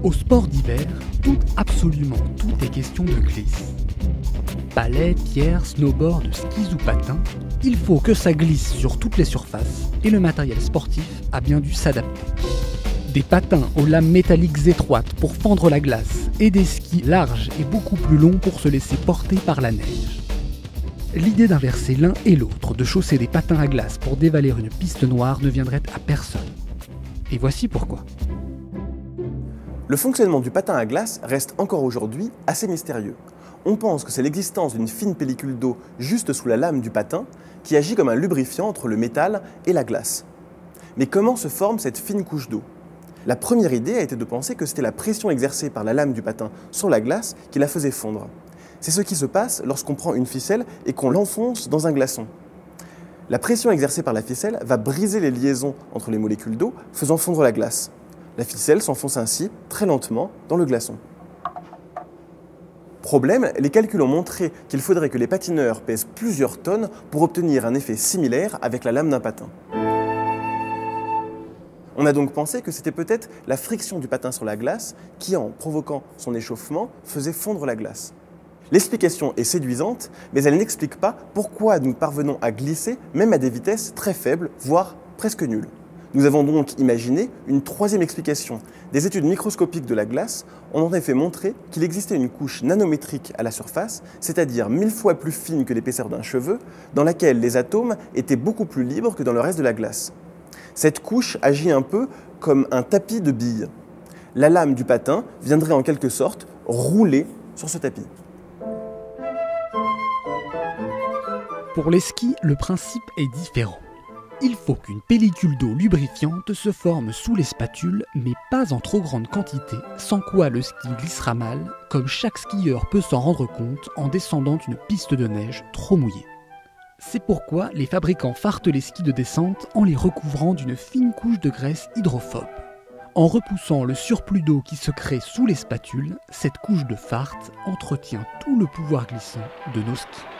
Au sport d'hiver, absolument tout est question de glisse. Balai, pierre, snowboard, skis ou patin, il faut que ça glisse sur toutes les surfaces et le matériel sportif a bien dû s'adapter. Des patins aux lames métalliques étroites pour fendre la glace et des skis larges et beaucoup plus longs pour se laisser porter par la neige. L'idée d'inverser l'un et l'autre, de chausser des patins à glace pour dévaler une piste noire ne viendrait à personne. Et voici pourquoi. Le fonctionnement du patin à glace reste encore aujourd'hui assez mystérieux. On pense que c'est l'existence d'une fine pellicule d'eau juste sous la lame du patin qui agit comme un lubrifiant entre le métal et la glace. Mais comment se forme cette fine couche d'eau ? La première idée a été de penser que c'était la pression exercée par la lame du patin sur la glace qui la faisait fondre. C'est ce qui se passe lorsqu'on prend une ficelle et qu'on l'enfonce dans un glaçon. La pression exercée par la ficelle va briser les liaisons entre les molécules d'eau, faisant fondre la glace. La ficelle s'enfonce ainsi très lentement dans le glaçon. Problème, les calculs ont montré qu'il faudrait que les patineurs pèsent plusieurs tonnes pour obtenir un effet similaire avec la lame d'un patin. On a donc pensé que c'était peut-être la friction du patin sur la glace qui, en provoquant son échauffement, faisait fondre la glace. L'explication est séduisante, mais elle n'explique pas pourquoi nous parvenons à glisser même à des vitesses très faibles, voire presque nulles. Nous avons donc imaginé une troisième explication. Des études microscopiques de la glace ont en effet montré qu'il existait une couche nanométrique à la surface, c'est-à-dire 1000 fois plus fine que l'épaisseur d'un cheveu, dans laquelle les atomes étaient beaucoup plus libres que dans le reste de la glace. Cette couche agit un peu comme un tapis de billes. La lame du patin viendrait en quelque sorte rouler sur ce tapis. Pour les skis, le principe est différent. Il faut qu'une pellicule d'eau lubrifiante se forme sous les spatules, mais pas en trop grande quantité, sans quoi le ski glissera mal, comme chaque skieur peut s'en rendre compte en descendant une piste de neige trop mouillée. C'est pourquoi les fabricants fartent les skis de descente en les recouvrant d'une fine couche de graisse hydrophobe. En repoussant le surplus d'eau qui se crée sous les spatules, cette couche de farte entretient tout le pouvoir glissant de nos skis.